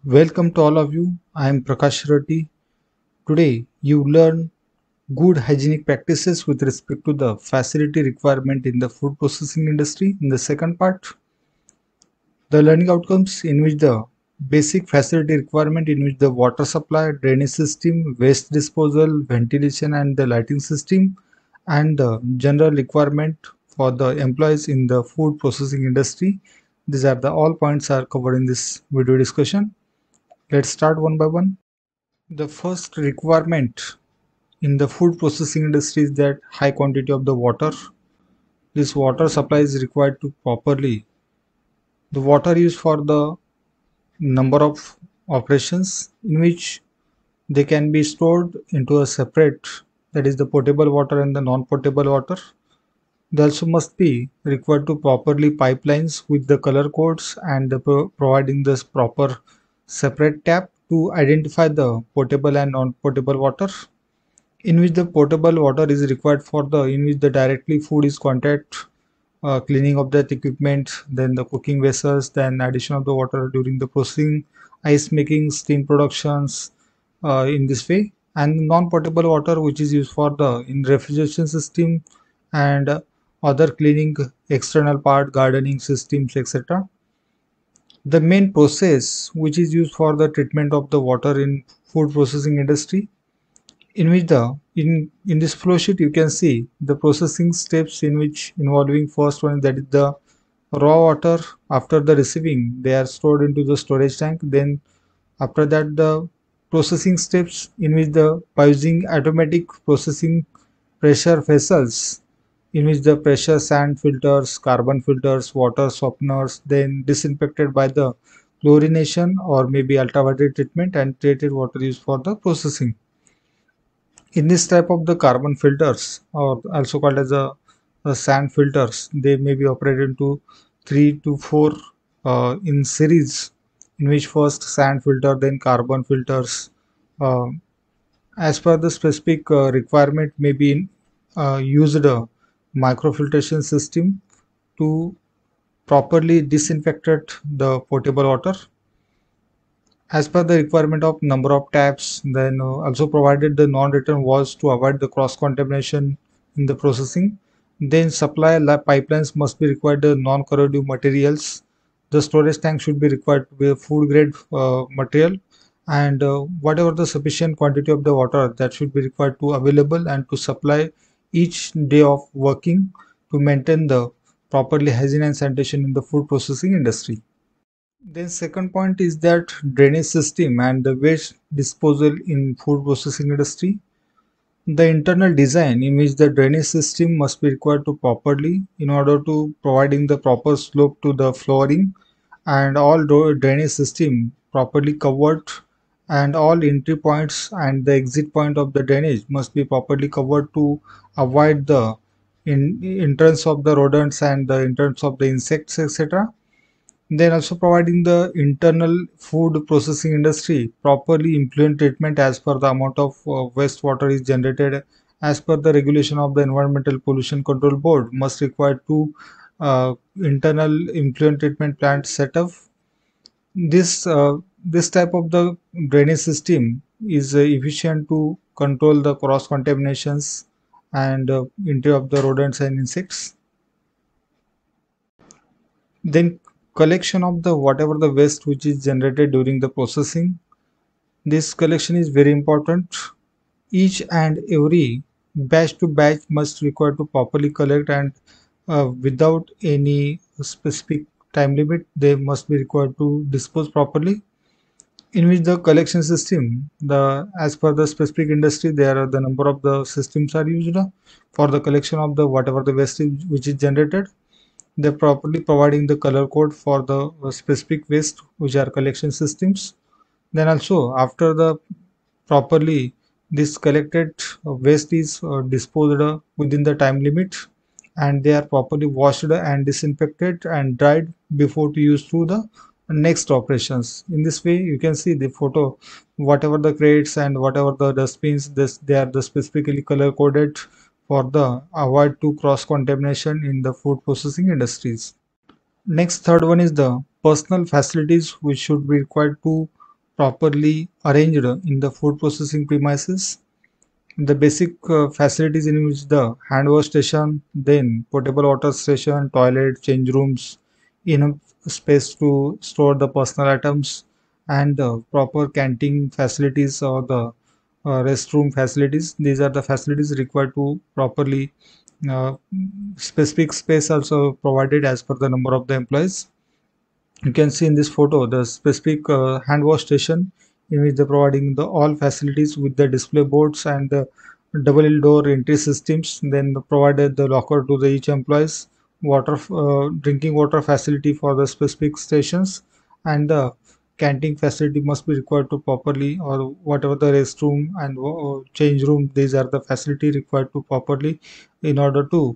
Welcome to all of you. I am Prakash Reddy. Today you learn good hygienic practices with respect to the facility requirement in the food processing industry. In the second part, the learning outcomes in which the basic facility requirement in which the water supply, drainage system, waste disposal, ventilation and the lighting system and the general requirement for the employees in the food processing industry. These are the all points are covered in this video discussion. Let's start one by one. The first requirement in the food processing industry is that high quantity of the water. This water supply is required to properly. The water used for the number of operations in which they can be stored into a separate, that is the potable water and the non-potable water. They also must be required to properly pipelines with the color codes and providing this proper separate tap to identify the potable and non-potable water, in which the potable water is required for the in which the directly food is contact, cleaning of that equipment, then the cooking vessels, then addition of the water during the processing, ice making, steam productions, in this way, and non-potable water which is used for the in refrigeration system and other cleaning external part, gardening systems, etc. The main process which is used for the treatment of the water in food processing industry, in which the in this flow sheet you can see the processing steps in which involving first one, that is the raw water. After the receiving, they are stored into the storage tank. Then after that, the processing steps in which the by using automatic processing pressure vessels, in which the pressure sand filters, carbon filters, water softeners, then disinfected by the chlorination or maybe ultraviolet treatment and treated water used for the processing. In this type of the carbon filters, or also called as a sand filters, they may be operated into 3 to 4 in series, in which first sand filter, then carbon filters, uh, as per the specific requirement, may be used a microfiltration system to properly disinfected the potable water as per the requirement of number of taps. Then also provided the non-return walls to avoid the cross contamination in the processing. Then supply pipelines must be required the non-corrosive materials. The storage tank should be required to be a food grade material, and whatever the sufficient quantity of the water that should be required to available and to supply each day of working to maintain the properly hygiene and sanitation in the food processing industry. Then second point is that drainage system and the waste disposal in food processing industry. The internal design in which the drainage system must be required to properly in order to providing the proper slope to the flooring, and all drainage system properly covered, and all entry points and the exit point of the drainage must be properly covered to avoid the entrance of the rodents and the entrance of the insects, etc. Then also providing the internal food processing industry properly implement treatment as per the amount of wastewater is generated as per the regulation of the Environmental Pollution Control Board must require to internal implement treatment plant setup. This type of the drainage system is efficient to control the cross contaminations and entry of the rodents and insects. Then collection of the whatever the waste which is generated during the processing. This collection is very important. Each and every batch to batch must require to properly collect, and without any specific time limit they must be required to dispose properly, in which the collection system, the as per the specific industry, there are the number of the systems are used for the collection of the whatever the waste which is generated. They're properly providing the color code for the specific waste which are collection systems. Then also after the properly this collected waste is disposed within the time limit, and they are properly washed and disinfected and dried before to use through the next operations. In this way you can see the photo, whatever the crates and whatever the dustbins, this they are the specifically color coded for the avoid to cross contamination in the food processing industries. Next, third one is the personal facilities which should be required to properly arranged in the food processing premises. The basic facilities in which the hand wash station, then potable water station, toilet, change rooms, enough space to store the personal items, and the proper canteen facilities or the restroom facilities. These are the facilities required to properly uh, specific space also provided as per the number of the employees. You can see in this photo the specific hand wash station in which they're providing the all facilities with the display boards and the double door entry systems. Then provided the locker to the each employees, water drinking water facility for the specific stations, and the canteen facility must be required to properly, or whatever the restroom and change room, these are the facility required to properly in order to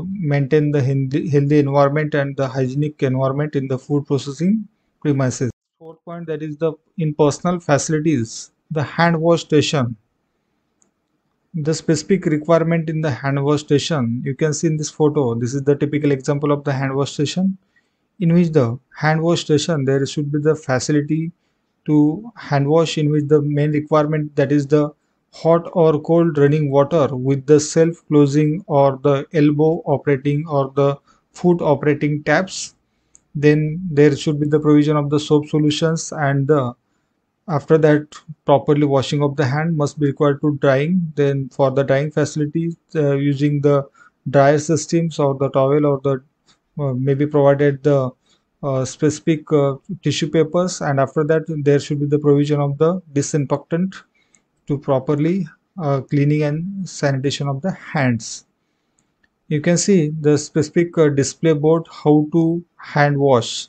maintain the healthy environment and the hygienic environment in the food processing premises. Fourth point, that is the in personal facilities, the hand wash station. The specific requirement in the hand wash station, you can see in this photo, this is the typical example of the hand wash station, in which the hand wash station there should be the facility to hand wash, in which the main requirement, that is the hot or cold running water with the self closing or the elbow operating or the foot operating taps. Then there should be the provision of the soap solutions, and the after that properly washing of the hand must be required to drying. Then for the drying facilities, using the dryer systems or the towel or the maybe provided the specific tissue papers, and after that there should be the provision of the disinfectant to properly cleaning and sanitation of the hands. You can see the specific display board how to hand wash.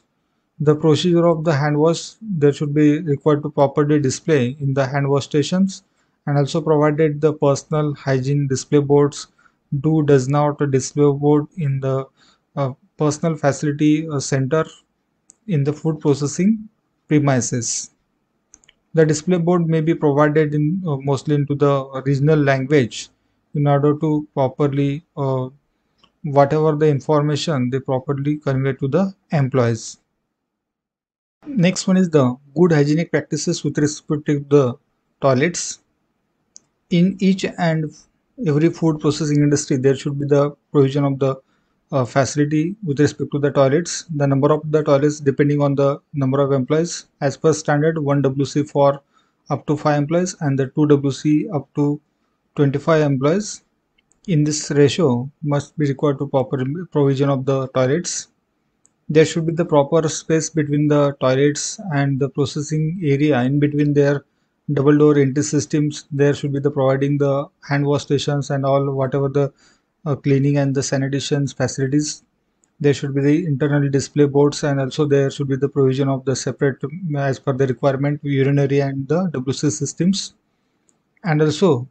The procedure of the hand wash there should be required to properly display in the hand wash stations, and also provided the personal hygiene display boards do does not display board in the personal facility center in the food processing premises. The display board may be provided in mostly into the regional language in order to properly whatever the information they properly convey to the employees. Next one is the good hygienic practices with respect to the toilets. In each and every food processing industry, there should be the provision of the facility with respect to the toilets. The number of the toilets depending on the number of employees. As per standard, 1 WC for up to 5 employees and the 2 WC up to 25 employees. In this ratio must be required to proper provision of the toilets. There should be the proper space between the toilets and the processing area. In between their double door entry systems, there should be the providing the hand wash stations and all whatever the cleaning and the sanitation facilities. There should be the internal display boards, and also there should be the provision of the separate as per the requirement urinary and the WC systems. And also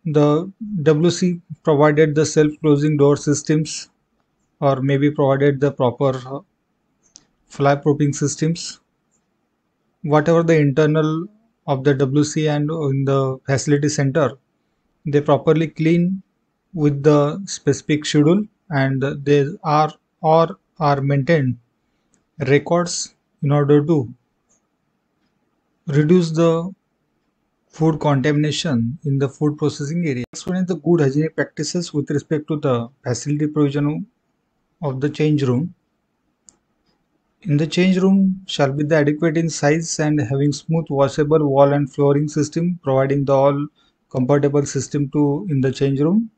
the WC provided the self closing door systems, or maybe provided the proper fly proofing systems. Whatever the internal of the WC and in the facility center, they properly clean with the specific schedule, and they are or are maintained records in order to reduce the food contamination in the food processing area. Next one is the good hygienic practices with respect to the facility provision of the change room. In the change room shall be the adequate in size and having smooth washable wall and flooring system, providing the all comfortable system to in the change room.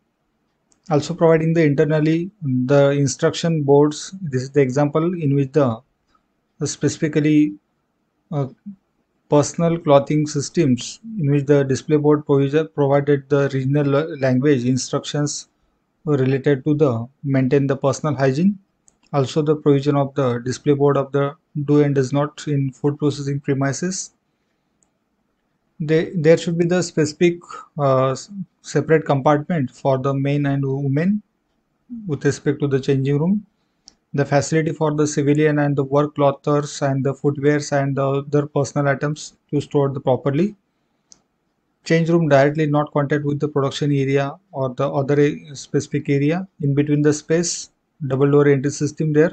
Also providing the internally the instruction boards. This is the example in which the specifically uh, personal clothing systems in which the display board provided the regional language instructions related to the maintain the personal hygiene. Also the provision of the display board of the do and does not in food processing premises. There should be the specific separate compartment for the men and women with respect to the changing room. The facility for the civilian and the work clothers and the footwears and the other personal items to store the properly. Change room directly not contact with the production area or the other specific area. In between the space, double door entry system there.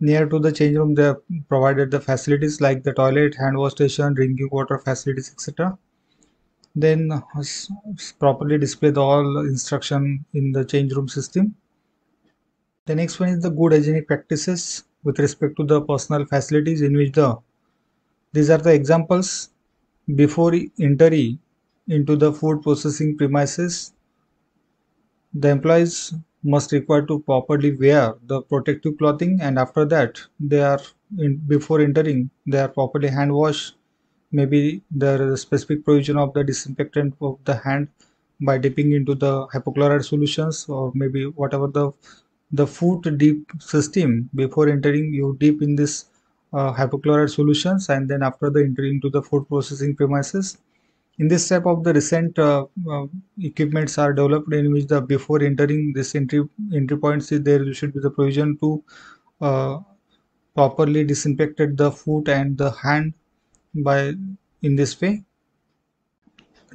Near to the change room, they have provided the facilities like the toilet, hand wash station, drinking water facilities, etc. Then properly display the all instruction in the change room system. The next one is the good hygienic practices with respect to the personal facilities in which these are the examples. Before entry into the food processing premises, the employees must require to properly wear the protective clothing, and after that they are before entering they are properly hand wash. Maybe there is a specific provision of the disinfectant of the hand by dipping into the hypochlorite solutions, or maybe whatever the food dip system. Before entering, you dip in this hypochlorite solutions, and then after the entry into the food processing premises, in this type of the recent equipments are developed in which the before entering this entry points, there should be the provision to uh, properly disinfected the foot and the hand by in this way.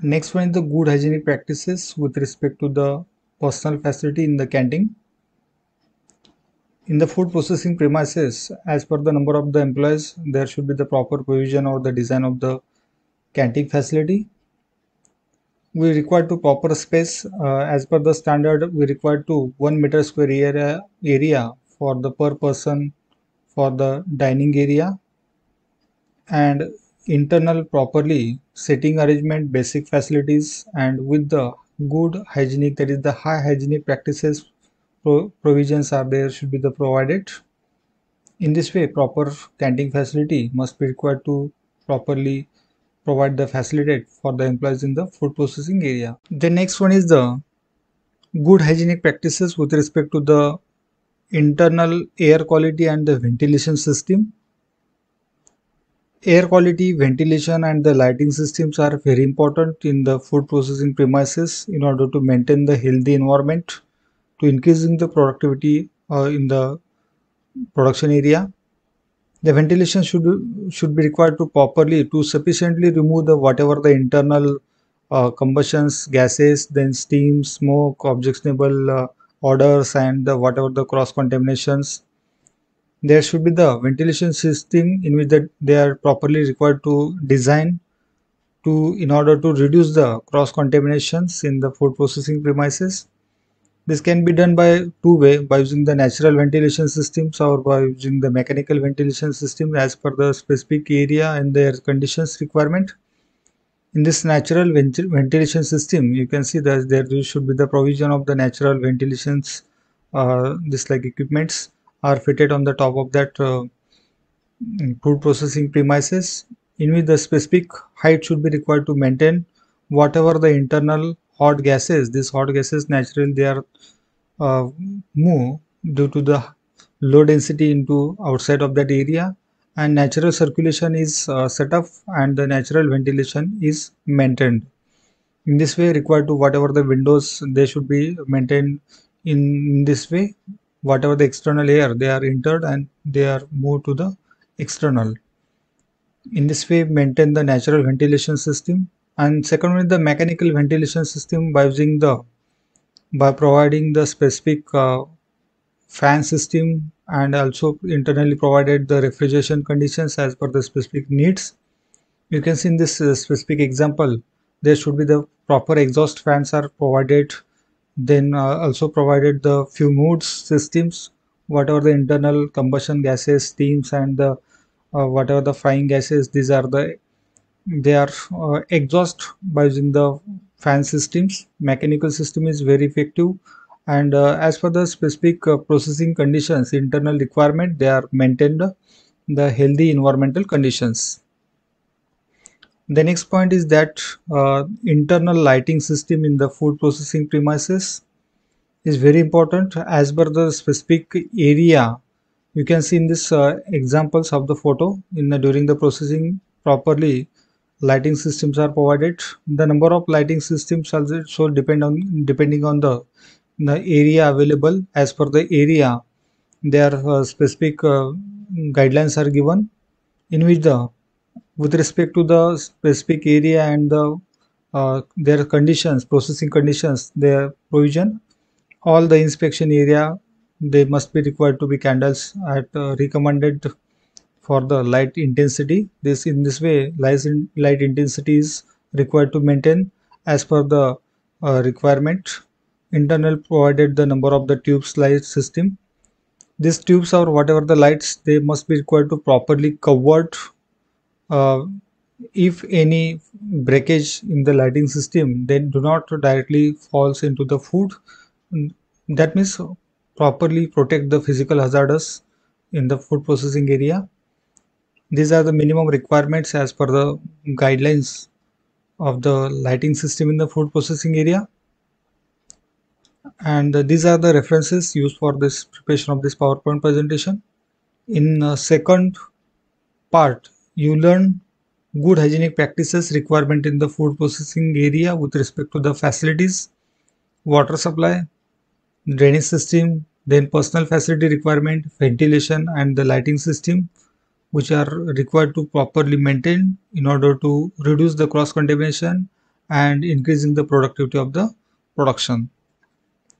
Next one is the good hygienic practices with respect to the personal facility in the canteen. In the food processing premises, as per the number of the employees, there should be the proper provision or the design of the canteen facility. We require to proper space as per the standard. We require to 1 meter square area for the per person for the dining area, and internal properly setting arrangement, basic facilities, and with the good hygienic, that is the high hygienic practices provisions are there should be the provided. In this way, proper canteen facility must be required to properly provide the facility for the employees in the food processing area. The next one is the good hygienic practices with respect to the internal air quality and the ventilation system. Air quality, ventilation, and the lighting systems are very important in the food processing premises in order to maintain the healthy environment, to increasing the productivity in the production area. The ventilation should be required to properly to sufficiently remove the whatever the internal combustions gases, then steam, smoke, objectionable odors, and whatever the cross contaminations. There should be the ventilation system in which that they are properly required to design to in order to reduce the cross contaminations in the food processing premises. This can be done by two way, by using the natural ventilation systems or by using the mechanical ventilation system as per the specific area and their conditions requirement. In this natural ventilation system, you can see that there should be the provision of the natural ventilations. This like equipments are fitted on the top of that food processing premises, in which the specific height should be required to maintain whatever the internal hot gases. These hot gases naturally they are uh, move due to the low density into outside of that area, and natural circulation is set up and the natural ventilation is maintained. In this way, required to whatever the windows they should be maintained in this way. Whatever the external air they are entered and they are moved to the external. In this way, maintain the natural ventilation system. And second one is the mechanical ventilation system by using the by providing the specific fan system, and also internally provided the refrigeration conditions as per the specific needs. You can see in this specific example, there should be the proper exhaust fans are provided, then also provided the few moods systems, whatever the internal combustion gases, steams, and the whatever the frying gases, these are the they are exhaust by using the fan systems. Mechanical system is very effective, and as for the specific processing conditions, internal requirement, they are maintained the healthy environmental conditions. The next point is that internal lighting system in the food processing premises is very important as per the specific area. You can see in this examples of the photo in the, during the processing properly lighting systems are provided. The number of lighting systems also depending on the area available. As per the area, there are specific guidelines are given in which the with respect to the specific area and the their conditions, processing conditions, their provision, all the inspection area they must be required to be candles at recommended for the light intensity. This in this way, light intensity is required to maintain as per the requirement. Internal provided the number of the tubes light system. These tubes or whatever the lights, they must be required to properly covered. Uh, if any breakage in the lighting system, then do not directly falls into the food. That means properly protect the physical hazardous in the food processing area. These are the minimum requirements as per the guidelines of the lighting system in the food processing area. And these are the references used for this preparation of this PowerPoint presentation. In second part, you learn good hygienic practices requirement in the food processing area with respect to the facilities, water supply, drainage system, then personal facility requirement, ventilation and the lighting system, which are required to properly maintain in order to reduce the cross contamination and increasing the productivity of the production.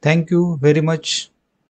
Thank you very much.